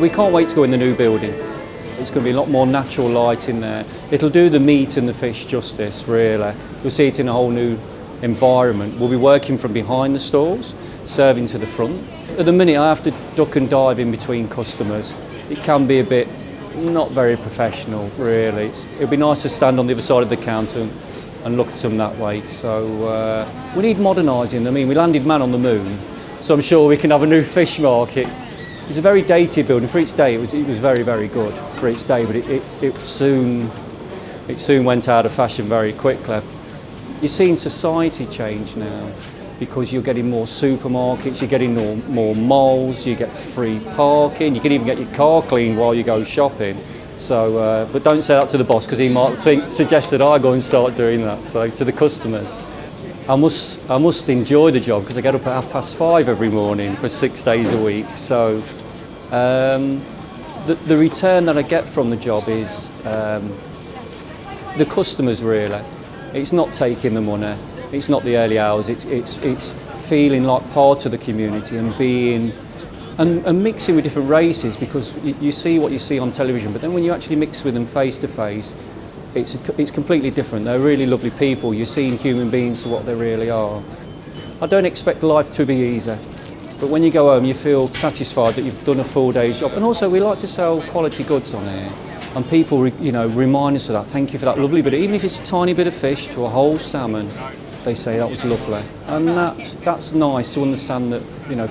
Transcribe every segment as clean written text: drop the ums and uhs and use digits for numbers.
We can't wait to go in the new building. It's going to be a lot more natural light in there. It'll do the meat and the fish justice, really. You'll see it in a whole new environment. We'll be working from behind the stalls, serving to the front. At the minute, I have to duck and dive in between customers. It can be a bit not very professional, really. It'd be nice to stand on the other side of the counter and look at them that way. So we need modernising. I mean, we landed man on the moon, so I'm sure we can have a new fish market. It's a very dated building. For its day, it was very, very good for its day, but it soon went out of fashion very quickly. You're seeing society change now because you're getting more supermarkets, you're getting more malls, you get free parking, you can even get your car cleaned while you go shopping. So, but don't say that to the boss because he might suggest that I go and start doing that. So to the customers, I must enjoy the job because I get up at 5:30 every morning for 6 days a week. So the return that I get from the job is the customers, really. It's not taking the money, it's not the early hours, it's feeling like part of the community and being and mixing with different races, because you see what you see on television, but then when you actually mix with them face to face, it's completely different. They're really lovely people. You're seeing human beings for what they really are. I don't expect life to be easy, but when you go home you feel satisfied that you've done a full day's job. And also we like to sell quality goods on here, and people remind us of that. Thank you for that lovely bit. Even if it's a tiny bit of fish to a whole salmon, they say that was lovely, and that's nice to understand that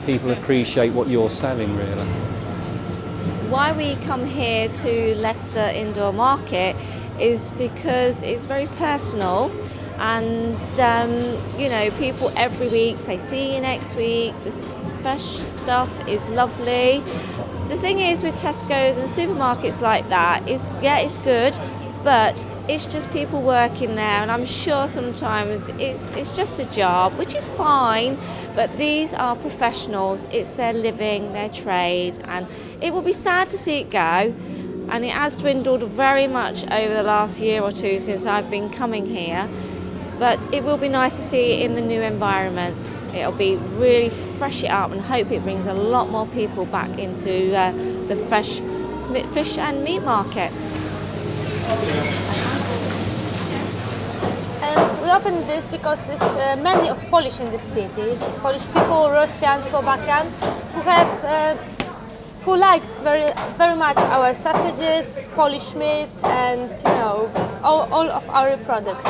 people appreciate what you're selling, really. Why we come here to Leicester Indoor Market is because it's very personal, and people every week say see you next week. This fresh stuff is lovely. The thing is with Tesco's and supermarkets like that is, yeah, it's good, but it's just people working there, and I'm sure sometimes it's just a job, which is fine, but these are professionals. It's their living, their trade, and it will be sad to see it go, and it has dwindled very much over the last year or two since I've been coming here, but it will be nice to see it in the new environment. It'll be really fresh it up, and hope it brings a lot more people back into the fresh fish and meat market. And we opened this because it's mainly of Polish in this city. Polish people, Russian, Slovakian, who like very much our sausages, Polish meat, and all of our products.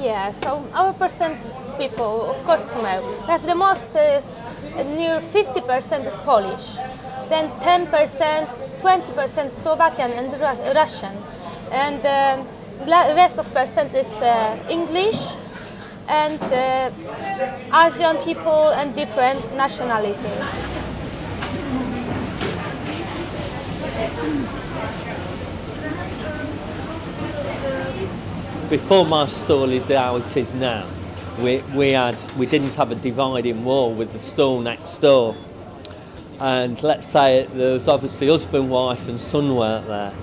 Yeah, so our percent people of customer have the most is near 50% is Polish, then 10%, 20% Slovakian and Russian, and the rest of percent is English and Asian people and different nationalities. Before my stall is how it is now, we didn't have a dividing wall with the stall next door, and let's say there was obviously husband, wife and son work there,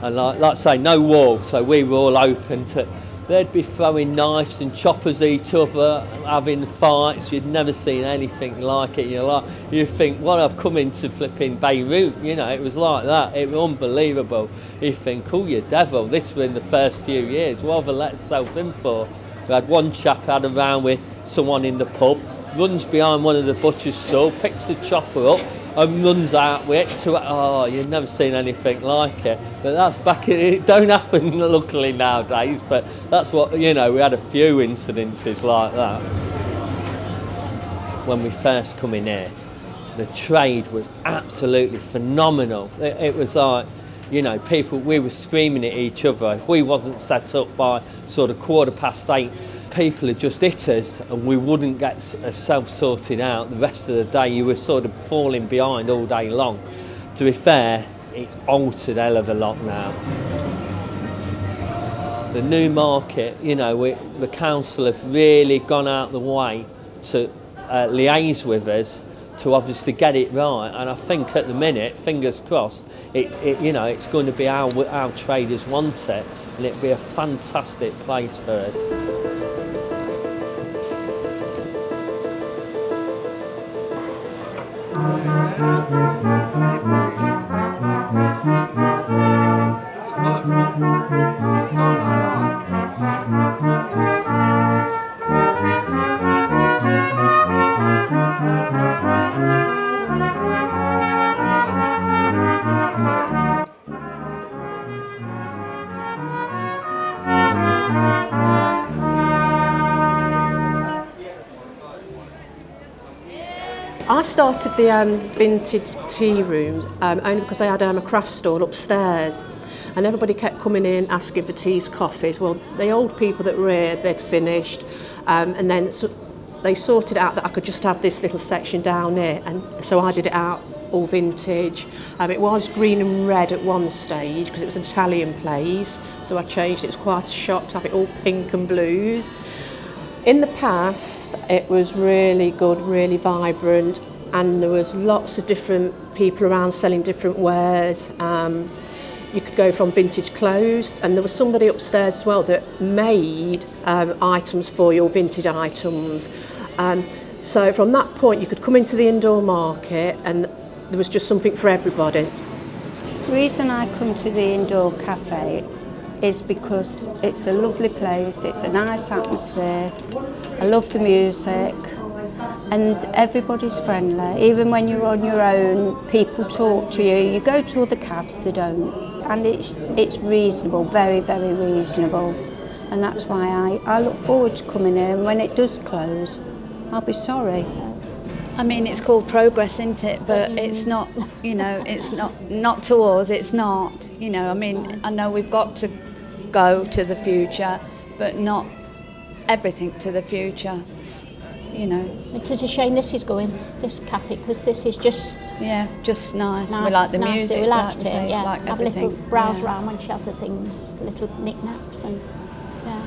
and like I say, no wall, so we were all open to. They'd be throwing knives and choppers at each other, having fights. You'd never seen anything like it. You think, well, I've come into flipping Beirut. It was like that. It was unbelievable. You think, oh, you devil. This was in the first few years. What have I let myself in for? We had one chap had a round with someone in the pub, runs behind one of the butcher's stall, picks the chopper up, and runs out with it. You've never seen anything like it. But that's it don't happen luckily nowadays, but that's what, we had a few incidences like that. When we first come in here, the trade was absolutely phenomenal. It was like, people, we were screaming at each other. If we wasn't set up by sort of 8:15, people had just hit us and we wouldn't get ourselves sorted out. The rest of the day you were sort of falling behind all day long. To be fair, it's altered a hell of a lot now. The new market, the council have really gone out the way to liaise with us to obviously get it right, and I think at the minute, fingers crossed, it's going to be how traders want it, and it'll be a fantastic place for us. I started the vintage tea rooms only because I had a craft stall upstairs, and everybody kept coming in asking for teas, coffees. Well, the old people that were here, they'd finished, and then they sorted out that I could just have this little section down here, and so I did it out all vintage. It was green and red at one stage because it was an Italian place, so I changed it. It was quite a shock to have it all pink and blues. In the past, it was really good, really vibrant, and there was lots of different people around selling different wares. You could go from vintage clothes, and there was somebody upstairs as well that made items for you, vintage items. So from that point, you could come into the indoor market, and there was just something for everybody. The reason I come to the indoor cafe is because it's a lovely place, it's a nice atmosphere, I love the music, and everybody's friendly. Even when you're on your own, people talk to you. You go to other cafes, they don't. And it's reasonable, very, very reasonable. And that's why I look forward to coming here, and when it does close, I'll be sorry. I mean, it's called progress, isn't it? But it's not, you know, it's not to us, it's not. You know, I mean, I know we've got to go to the future, but not everything to the future, you know. It is a shame this is going, this cafe, because this is just... Yeah, just nice. We like the music. We liked like it, say, yeah. like Have a everything. little browse round when she has the things, little knickknacks and, yeah.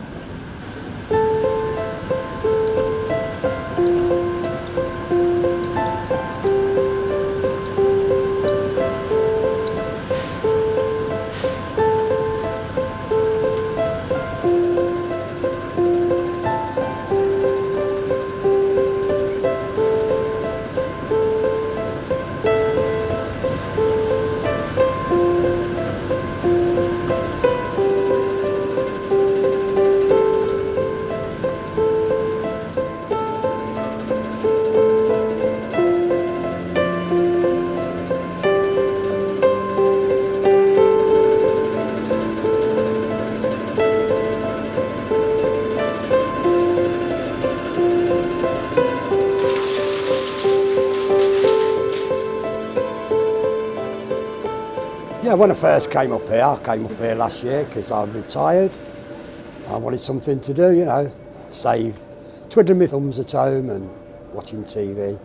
Yeah, when I first came up here, I came up here last year because I retired. I wanted something to do, you know, save, twiddling my thumbs at home and watching TV.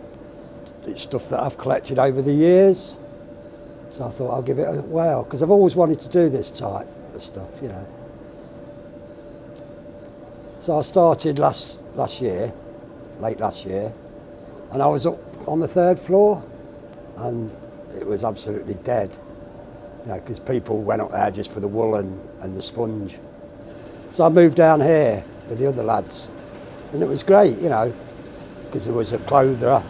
It's stuff that I've collected over the years. So I thought I'll give it a whirl, because I've always wanted to do this type of stuff, you know. So I started last year, late last year, and I was up on the 3rd floor, and it was absolutely dead. You know, because people went up there just for the wool and the sponge. So I moved down here with the other lads, and it was great, you know, because there was a clothier,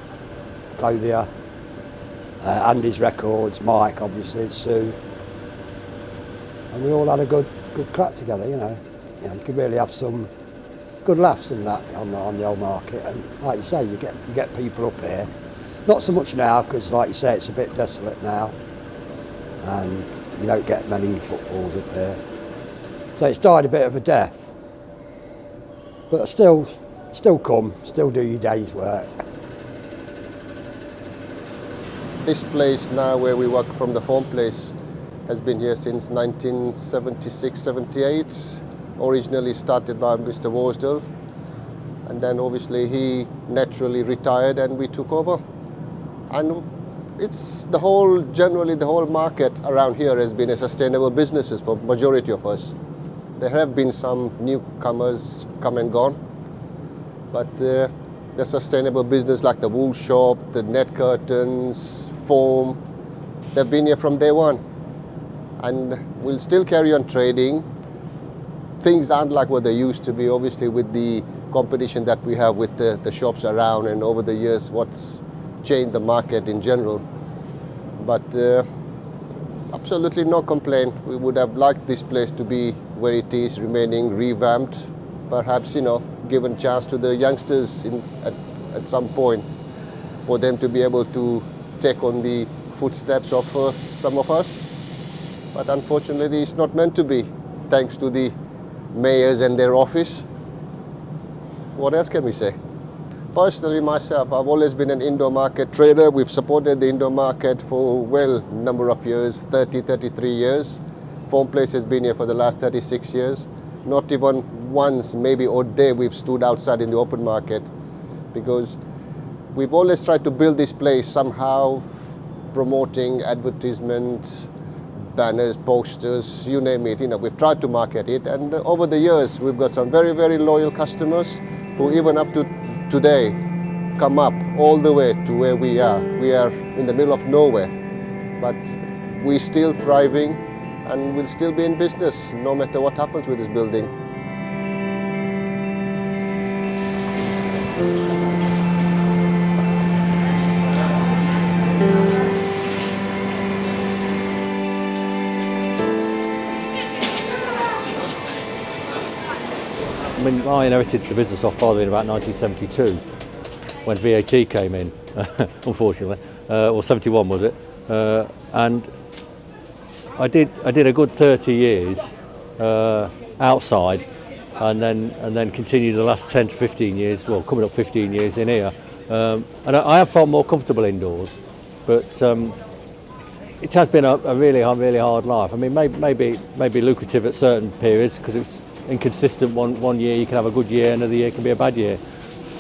Andy's Records, Mike, obviously, Sue, and we all had a good crack together, you know. You know, you could really have some good laughs in that on the old market, and like you say, you get people up here. Not so much now, because like you say, it's a bit desolate now, and you don't get many footfalls up here. So it's died a bit of a death. But still come, still do your day's work. This place now where we work from the home place has been here since 1976-78. Originally started by Mr. Worsdale, and then obviously he naturally retired and we took over. And it's generally the whole market around here has been a sustainable businesses for majority of us. There have been some newcomers come and gone, but the sustainable business like the wool shop, the net curtains, foam, they've been here from day one, and we'll still carry on trading. Things aren't like what they used to be, obviously, with the competition that we have with the shops around, and over the years what's changed the market in general. But absolutely no complaint. We would have liked this place to be where it is, remaining revamped, perhaps, you know, given chance to the youngsters at some point for them to be able to take on the footsteps of some of us. But unfortunately it's not meant to be, thanks to the mayors and their office. What else can we say? Personally, myself, I've always been an indoor market trader. We've supported the indoor market for number of years, 33 years. Foam Place has been here for the last 36 years. Not even once, maybe a day, we've stood outside in the open market, because we've always tried to build this place somehow, promoting advertisements, banners, posters, you name it. We've tried to market it, and over the years we've got some very, very loyal customers who even up to today come up all the way to where we are. We are in the middle of nowhere, but we're still thriving and we'll still be in business no matter what happens with this building. I inherited the business off father in about 1972 when VAT came in, unfortunately, or 71 was it, and I did a good 30 years outside, and then continued the last 10 to 15 years, well, coming up 15 years in here, and I have felt more comfortable indoors, but it has been a really hard life. I mean, maybe lucrative at certain periods because it's inconsistent. One year you can have a good year, another year can be a bad year.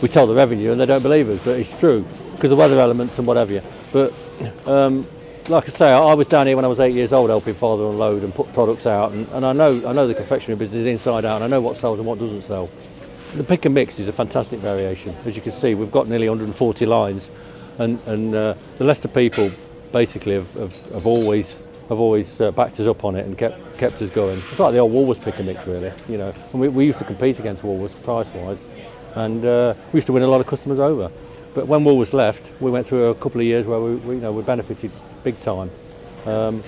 We tell the revenue and they don't believe us, but it's true because of weather elements and whatever. But like I say, I was down here when I was 8 years old helping father unload and put products out, and I know the confectionery business inside out, and I know what sells and what doesn't sell. The pick and mix is a fantastic variation. As you can see, we've got nearly 140 lines, and the Leicester people basically have always backed us up on it and kept us going. It's like the old Woolworths pick and mix, really. And we used to compete against Woolworths price-wise, and we used to win a lot of customers over. But when Woolworths left, we went through a couple of years where we benefited big time. And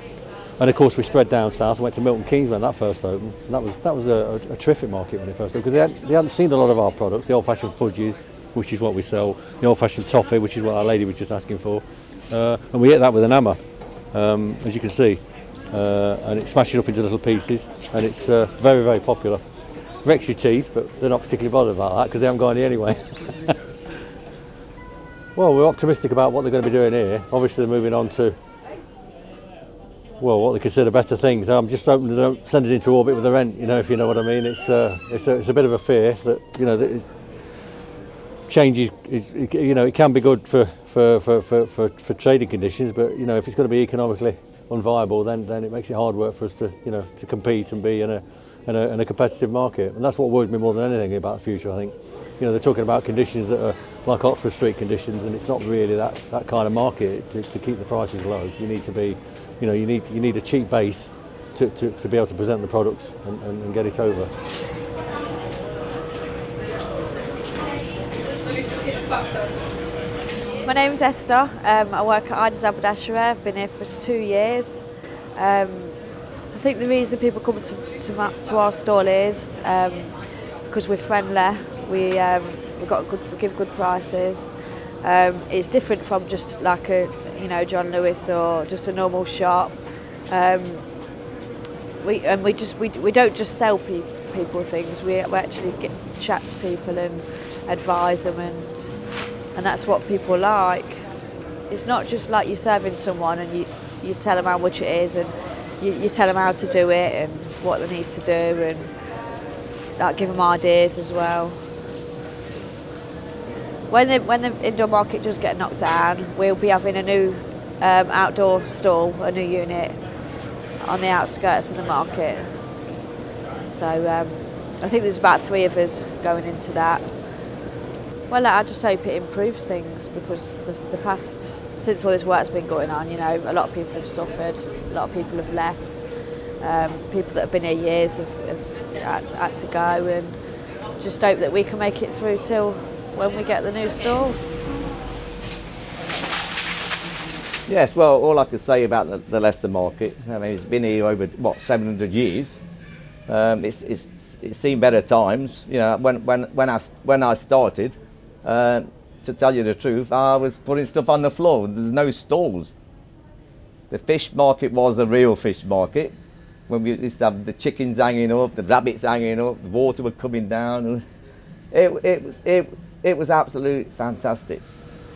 of course, we spread down south. We went to Milton Keynes when that first opened. And that was a terrific market when it first opened, because they hadn't seen a lot of our products, the old-fashioned fudges, which is what we sell, the old-fashioned toffee, which is what our lady was just asking for, and we hit that with an hammer. As you can see, and it smashes up into little pieces, and it's very, very popular. Wrecks your teeth, but they're not particularly bothered about that because they haven't got any anyway. Well, we're optimistic about what they're going to be doing here. Obviously, they're moving on to, well, what they consider better things. I'm just hoping they don't send it into orbit with the rent, if you know what I mean. It's a bit of a fear that that change is it can be good for trading conditions, but if it's going to be economically unviable, then it makes it hard work for us to compete and be in a competitive market. And that's what worries me more than anything about the future. I think they're talking about conditions that are like Oxford Street conditions, and it's not really that kind of market to keep the prices low. You need to be, you need a cheap base to be able to present the products and get it over. My name's Esther. I work at Ida's Haberdashery. I've been here for 2 years. I think the reason people come to our stall is because we're friendly. We give good prices. It's different from just like a John Lewis or just a normal shop. We don't just sell people things. We actually chat to people and advise them, and that's what people like. It's not just like you're serving someone and you tell them how much it is, and you tell them how to do it and what they need to do, and like give them ideas as well. When the indoor market does get knocked down, we'll be having a new outdoor stall, a new unit on the outskirts of the market. So I think there's about 3 of us going into that. Well, I just hope it improves things, because the past, since all this work's been going on, a lot of people have suffered, a lot of people have left, people that have been here years have had to go, and just hope that we can make it through till when we get the new store. Yes, well, all I can say about the Leicester market, I mean, it's been here over 700 years. It's seen better times. When I started, to tell you the truth, I was putting stuff on the floor. There's no stalls. The fish market was a real fish market. When we used to have the chickens hanging up, the rabbits hanging up, the water was coming down. It was absolutely fantastic.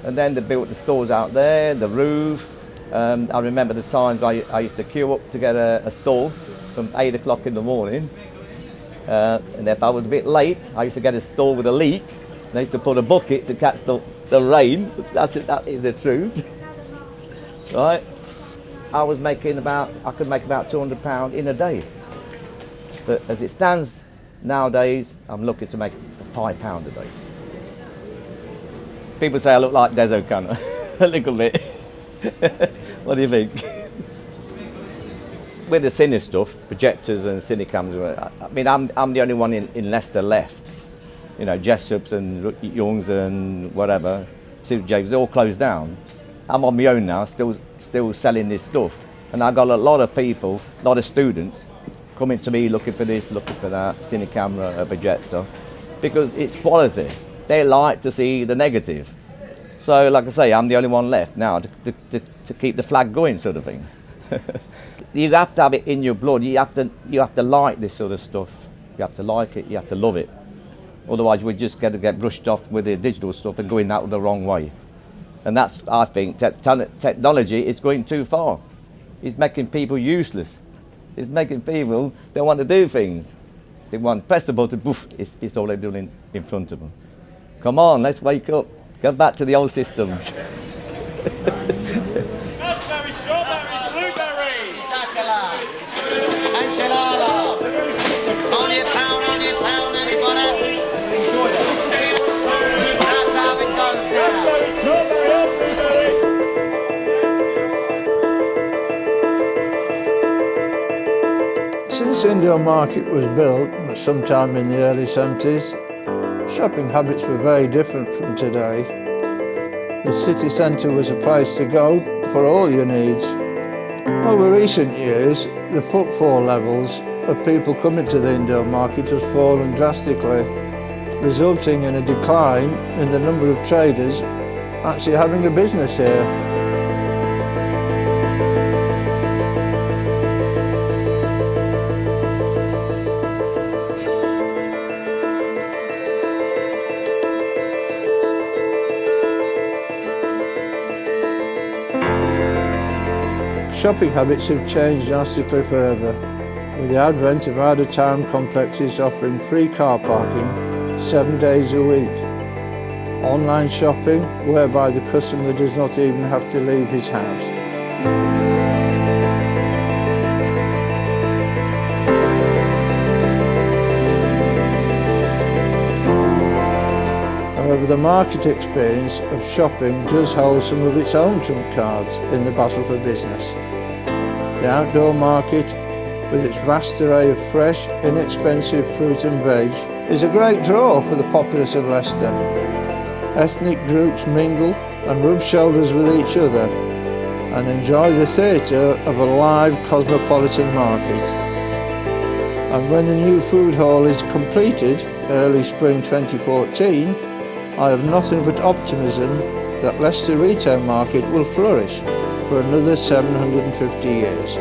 And then they built the stores out there, the roof. I remember the times I used to queue up to get a stall from 8 o'clock in the morning. And if I was a bit late, I used to get a stall with a leak. And I used to put a bucket to catch the rain. That is the truth. Right? I could make about £200 in a day. But as it stands nowadays, I'm looking to make £5 a day. People say I look like Des O'Connor, a little bit. What do you think? With the cine stuff, projectors and cinecams, I mean, I'm the only one in Leicester left. You know, Jessup's and Young's and whatever, St James, they all closed down. I'm on my own now, still selling this stuff. And I got a lot of people, a lot of students, coming to me looking for this, looking for that, cine camera, a projector, because it's quality. They like to see the negative. So, like I say, I'm the only one left now to keep the flag going, sort of thing. You have to have it in your blood. You have to like this sort of stuff. You have to like it. You have to love it. Otherwise, we're just going to get brushed off with the digital stuff and going out the wrong way. And that's, I think, technology is going too far. It's making people useless. It's making people don't want to do things. They want to press the button, poof, it's all they're doing in front of them. Come on, let's wake up. Go back to the old systems. Raspberry, strawberries, blueberries, Sakala, enchilada. Only a pound, anybody? That's how it goes now. Since the indoor market was built sometime in the early 70s, shopping habits were very different from today. The city centre was a place to go for all your needs. Over recent years, the footfall levels of people coming to the indoor market has fallen drastically, resulting in a decline in the number of traders actually having a business here. Shopping habits have changed drastically forever, with the advent of out-of-town complexes offering free car parking 7 days a week. Online shopping, whereby the customer does not even have to leave his house. However, the market experience of shopping does hold some of its own trump cards in the battle for business. The outdoor market, with its vast array of fresh, inexpensive fruit and veg, is a great draw for the populace of Leicester. Ethnic groups mingle and rub shoulders with each other and enjoy the theatre of a live cosmopolitan market. And when the new food hall is completed, early spring 2014, I have nothing but optimism that Leicester retail market will flourish for another 750 years.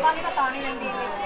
Kami pa tani lang din.